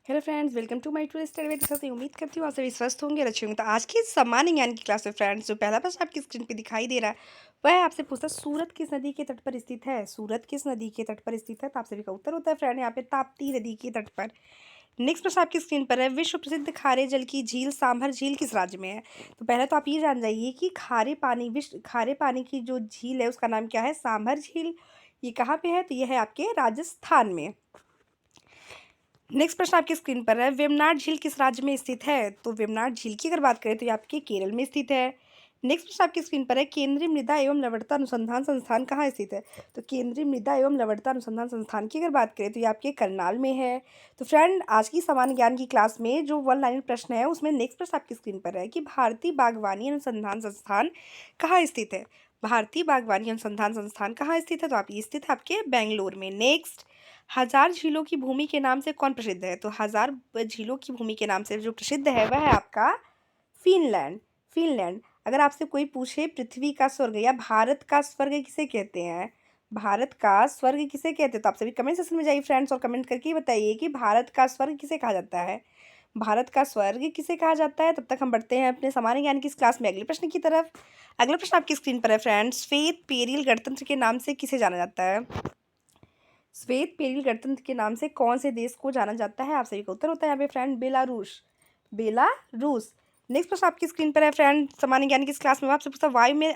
Hello friends, welcome to my two study with Sasi. उम्मीद करती हूँ आप सभी स्वस्थ होंगे और अच्छे होंगे। तो आज की सामान्य ज्ञान की क्लास में फ्रेंड्स, जो पहला प्रश्न आपकी स्क्रीन पे दिखाई दे रहा है वह है आपसे पूछता है, सूरत किस नदी के तट पर स्थित है। सूरत किस नदी के तट पर स्थित है? तो आप सभी का उत्तर होता है फ्रेंड यहाँ पे ताप्ती नदी के तट पर। नेक्स्ट प्रश्न आपकी स्क्रीन पर है, विश्व प्रसिद्ध खारे जल की झील सांभर झील किस राज्य में है। तो पहले तो आप ये जान जाइए कि खारे पानी की जो झील है उसका नाम क्या है, सांभर झील। ये कहाँ पे है? तो ये है आपके राजस्थान में। नेक्स्ट प्रश्न आपकी स्क्रीन पर है, वेमनाड झील किस राज्य में स्थित है। तो वेमनाड झील की अगर बात करें तो ये आपके केरल में स्थित है। नेक्स्ट प्रश्न आपकी स्क्रीन पर है, केंद्रीय मृदा एवं लवणता अनुसंधान संस्थान कहाँ स्थित है। तो केंद्रीय मृदा एवं लवणता अनुसंधान संस्थान की अगर बात करें तो ये आपके करनाल में है। तो फ्रेंड, आज की सामान्य ज्ञान की क्लास में जो वन लाइन प्रश्न है उसमें नेक्स्ट प्रश्न आपकी स्क्रीन पर है कि भारतीय बागवानी अनुसंधान संस्थान कहाँ स्थित है। भारतीय बागवानी अनुसंधान संस्थान कहाँ स्थित है? तो आप ये स्थित है आपके बेंगलोर में। नेक्स्ट, हजार झीलों की भूमि के नाम से कौन प्रसिद्ध है। तो हजार झीलों की भूमि के नाम से जो प्रसिद्ध है वह है आपका फिनलैंड। फिनलैंड। अगर आपसे कोई पूछे पृथ्वी का स्वर्ग या भारत का स्वर्ग किसे कहते हैं, भारत का स्वर्ग किसे कहते हैं, तो आप सभी कमेंट सेक्शन में जाइए फ्रेंड्स और कमेंट करके बताइए कि भारत का स्वर्ग किसे कहा जाता है। भारत का स्वर्ग किसे कहा जाता है। तब तक हम बढ़ते हैं अपने सामान्य ज्ञान की इस क्लास में अगले प्रश्न की तरफ। अगला प्रश्न आपकी स्क्रीन पर है फ्रेंड्स, श्वेत पेरिल गणतंत्र के नाम से किसे जाना जाता है। श्वेत पेरिल गणतंत्र के नाम से कौन से देश को जाना जाता है। आप सभी का उत्तर होता है यहाँ पे फ्रेंड बेलारूस। बेलारूस। नेक्स्ट प्रश्न आपकी स्क्रीन पर है फ्रेंड, सामान्य ज्ञान की इस क्लास में आपसे पूछा, वायु में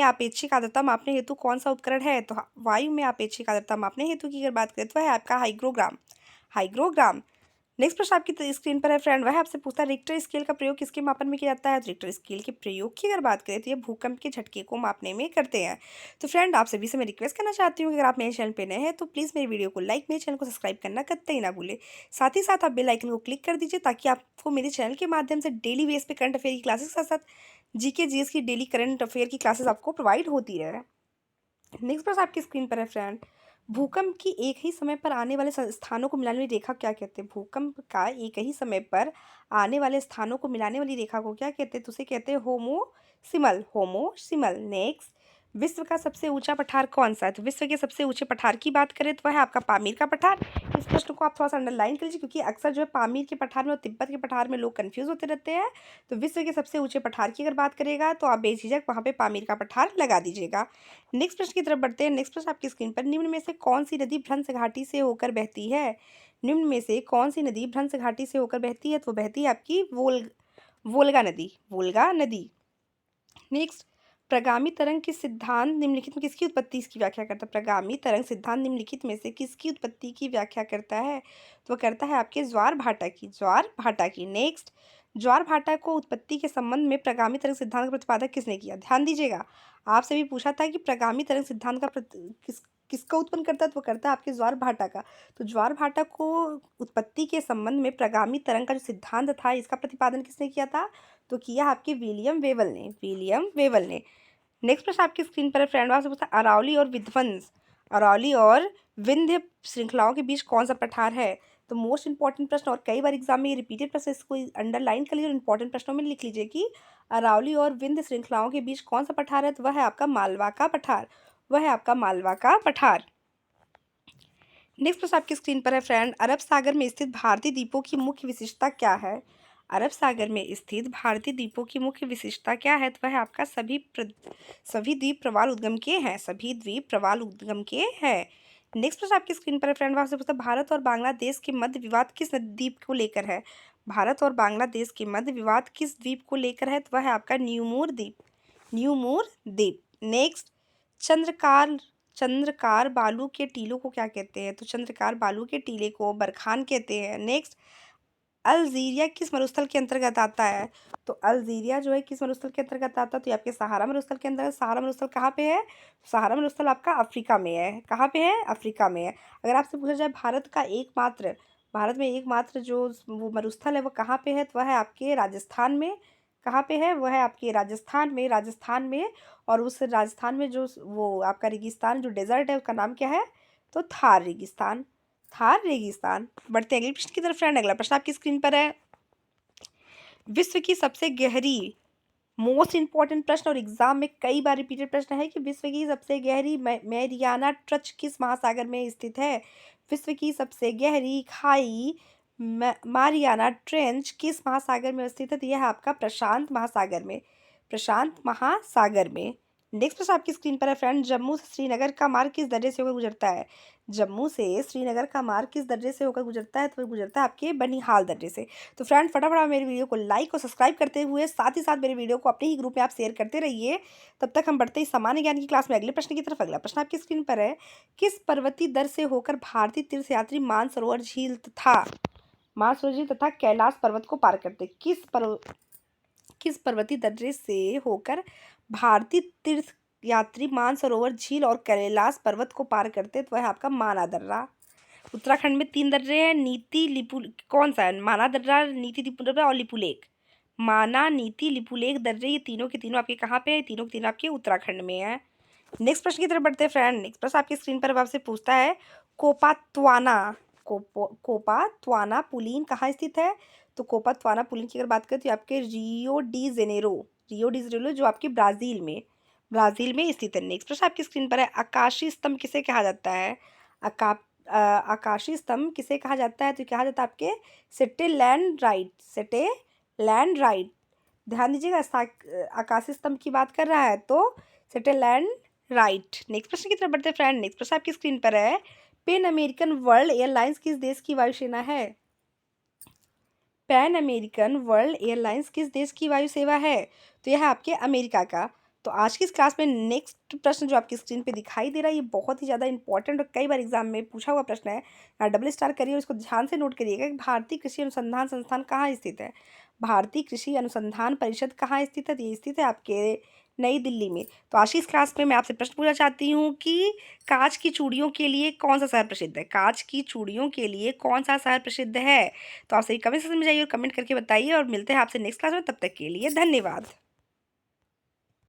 आपेक्षिक आर्द्रता मापने हेतु कौन सा उपकरण है। तो वायु में आपेक्षिक आर्द्रता मापने हेतु की अगर बात करें तो है आपका हाइग्रोग्राम। हाइग्रोग्राम। नेक्स्ट प्रश्न आपकी स्क्रीन पर है फ्रेंड, वह आपसे पूछता है, रिक्टर स्केल का प्रयोग किसके मापन में किया जाता है। तो रिक्टर स्केल के प्रयोग की अगर बात करें तो ये भूकंप के झटके को मापने में करते हैं। तो फ्रेंड, आप सभी से मैं रिक्वेस्ट करना चाहती हूँ कि अगर आप मेरे चैनल पे नए हैं तो प्लीज़ मेरे वीडियो को लाइक, मेरे चैनल को सब्सक्राइब करना कतई ना भूले। साथ ही साथ आप बेल आइकन को क्लिक कर दीजिए ताकि आपको मेरे चैनल के माध्यम से डेली बेस पे करंट अफेयर की क्लासेस के साथ साथ जीके जीएस की डेली करंट अफेयर की क्लासेस आपको प्रोवाइड होती रहे। नेक्स्ट प्रश्न आपकी स्क्रीन पर है फ्रेंड, भूकंप की एक ही समय पर आने वाले स्थानों को मिलाने वाली रेखा क्या कहते हैं। भूकंप का एक ही समय पर आने वाले स्थानों को मिलाने वाली रेखा को क्या कहते हैं। तो उसे कहते हैं होमोसिमल। होमोसिमल। नेक्स्ट, विश्व का सबसे ऊंचा पठार कौन सा है। तो विश्व के सबसे ऊंचे पठार की बात करें तो वह है आपका पामीर का पठार। इस प्रश्न को आप थोड़ा सा अंडरलाइन कर लीजिए क्योंकि अक्सर जो है पामीर के पठार में और तिब्बत के पठार में लोग कंफ्यूज होते रहते हैं। तो विश्व के सबसे ऊंचे पठार की अगर बात करेगा तो आप बेझिझक वहाँ पे पामीर का पठार लगा दीजिएगा। नेक्स्ट प्रश्न की तरफ बढ़ते हैं। नेक्स्ट प्रश्न आपकी स्क्रीन पर, निम्न में से कौन सी नदी भ्रंश घाटी से होकर बहती है। निम्न में से कौन सी नदी भ्रंश घाटी से होकर बहती है। तो वो बहती है आपकी वोल्गा नदी। वोल्गा नदी। नेक्स्ट, प्रगामी तरंग के सिद्धांत निम्नलिखित में किसकी उत्पत्ति इसकी व्याख्या करता है। प्रगामी तरंग सिद्धांत निम्नलिखित में से किसकी उत्पत्ति की व्याख्या करता है। तो वह करता है आपके ज्वार भाटा की। ज्वार भाटा की। नेक्स्ट, ज्वार भाटा को उत्पत्ति के संबंध में प्रगामी तरंग सिद्धांत का प्रतिपादक किसने किया। ध्यान दीजिएगा, आपसे भी पूछा था कि प्रगामी तरंग सिद्धांत का किसका उत्पन्न करता है। तो वो करता है आपके ज्वार भाटा का। तो ज्वार भाटा को उत्पत्ति के संबंध में प्रगामी तरंग का जो सिद्धांत था इसका प्रतिपादन किसने किया था। तो किया आपके विलियम वेवल ने। विलियम वेवल ने। नेक्स्ट प्रश्न आपकी स्क्रीन पर है फ्रेंड, आपसे पूछा, अरावली और विध्वंस, अरावली और विंध्य श्रृंखलाओं के बीच कौन सा पठार है। तो मोस्ट इंपॉर्टेंट प्रश्न और कई बार एग्जाम में ये रिपीटेड प्रश्न, इसको अंडरलाइन कर लीजिए और इंपॉर्टेंट प्रश्नों में लिख लीजिए कि अरावली और विंध्य श्रृंखलाओं के बीच कौन सा पठार है। तो वह है आपका मालवा का पठार। वह है आपका मालवा का पठार। नेक्स्ट प्रश्न आपकी स्क्रीन पर है फ्रेंड, अरब सागर में स्थित भारतीय द्वीपों की मुख्य विशेषता क्या है। अरब सागर में स्थित भारतीय द्वीपों की मुख्य विशेषता क्या है। तो वह आपका सभी द्वीप प्रवाल उद्गम के हैं। सभी द्वीप प्रवाल उद्गम के हैं। नेक्स्ट प्रश्न आपकी स्क्रीन पर है फ्रेंड, आपसे पूछता है, भारत और बांग्लादेश के मध्य विवाद किस द्वीप को लेकर है। भारत और बांग्लादेश के मध्य विवाद किस द्वीप को लेकर है। तो वह है आपका न्यूमूर द्वीप। न्यूमूर द्वीप। नेक्स्ट, चंद्रकार चंद्रकार बालू के टीलों को क्या कहते हैं। तो चंद्रकार बालू के टीले को बरखान कहते हैं। नेक्स्ट, अल्जीरिया किस मरुस्थल के अंतर्गत आता है। तो अल्जीरिया जो है किस मरुस्थल के अंतर्गत आता है। तो ये आपके सहारा मरुस्थल के अंतर्गत। सहारा मरुस्थल कहाँ पे है। सहारा मरुस्थल आपका अफ्रीका में है। कहाँ पे है, अफ्रीका में है। अगर आपसे पूछा जाए भारत में एकमात्र जो वो मरुस्थल है वो कहाँ पे है। तो वह है आपके राजस्थान में। कहाँ पे है, वह है आपके राजस्थान में। राजस्थान में। और उस राजस्थान में जो वो आपका रेगिस्तान जो डेजर्ट है उसका नाम क्या है। तो थार रेगिस्तान। थार रेगिस्तान। बढ़ते हैं अगले प्रश्न की तरफ फ्रेंड। अगला प्रश्न आपकी स्क्रीन पर है, विश्व की सबसे गहरी, मोस्ट इंपॉर्टेंट प्रश्न और एग्जाम में कई बार रिपीटेड प्रश्न है कि विश्व की सबसे गहरी मैरियाना ट्रंच किस महासागर में स्थित है। विश्व की सबसे गहरी खाई मारियाना ट्रेंच किस महासागर में स्थित है? तो यह है आपका प्रशांत महासागर में। प्रशांत महासागर में। नेक्स्ट प्रश्न आपकी स्क्रीन पर है फ्रेंड, जम्मू से श्रीनगर का मार्ग किस दर्रे से होकर गुजरता है? जम्मू से श्रीनगर का मार्ग किस दर्रे से होकर गुजरता है? तो वह गुजरता है आपके बनिहाल दर्रे से। तो फ्रेंड फटाफट आप मेरे वीडियो को लाइक और सब्सक्राइब करते हुए साथ ही साथ मेरे वीडियो को अपने ही ग्रुप में आप शेयर करते रहिए। तब तक हम बढ़ते ही सामान्य ज्ञान की क्लास में अगले प्रश्न की तरफ। अगला प्रश्न आपकी स्क्रीन पर है, किस पर्वतीय दर से होकर भारतीय तीर्थयात्री मानसरोवर झील तथा कैलाश पर्वत को पार करते? किस पर्वतीय दर्रे से होकर भारतीय तीर्थ यात्री मानसरोवर झील और कैलाश पर्वत को पार करते? तो वह आपका माना दर्रा। उत्तराखंड में 3 दर्रे हैं, नीति लिपुल कौन सा है? माना दर्रा, नीति दर्रा और लिपुलेख। माना, नीति, लिपुलेख दर्रे, ये तीनों के तीनों आपके कहाँ पे है? तीनों के तीनों आपके उत्तराखंड में है। नेक्स्ट प्रश्न की तरफ बढ़ते हैं फ्रेंड। नेक्स्ट प्रश्न आपकी स्क्रीन पर आपसे पूछता है, कोपात्वाना पुलिन कहाँ स्थित है? तो कोपात्वाना पुलिन की अगर बात करें तो आपके रियो डी जेनेरो जो आपके ब्राज़ील में स्थित है। नेक्स्ट प्रश्न आपकी स्क्रीन पर है, आकाशीय स्तंभ किसे कहा जाता है? आकाशीय स्तंभ किसे कहा जाता है? तो कहा जाता है आपके सेटेलाइट। ध्यान दीजिएगा, आकाशीय स्तंभ की बात कर रहा है तो सेटेलाइट। नेक्स्ट प्रश्न की तरफ बढ़ते हैं फ्रेंड। नेक्स्ट प्रश्न आपकी स्क्रीन पर है, पैन अमेरिकन वर्ल्ड एयरलाइंस किस देश की वायुसेना है? पैन अमेरिकन वर्ल्ड एयरलाइंस किस देश की वायु सेवा है? तो यह है आपके अमेरिका का। तो आज की इस क्लास में नेक्स्ट प्रश्न जो आपकी स्क्रीन पे दिखाई दे रहा है, ये बहुत ही ज़्यादा इंपॉर्टेंट और कई बार एग्जाम में पूछा हुआ प्रश्न है। डबल स्टार करिए और इसको ध्यान से नोट करिएगा कि भारतीय कृषि अनुसंधान संस्थान कहाँ स्थित है? भारतीय कृषि अनुसंधान परिषद कहाँ स्थित है? ये स्थित है आपके नई दिल्ली में। तो आज की इस क्लास में मैं आपसे प्रश्न पूछना चाहती हूँ कि कांच की चूड़ियों के लिए कौन सा शहर प्रसिद्ध है? कांच की चूड़ियों के लिए कौन सा शहर प्रसिद्ध है? तो आप सही कमेंट सेक्शन में जाइए और कमेंट करके बताइए, और मिलते हैं आपसे नेक्स्ट क्लास में। तब तक के लिए धन्यवाद।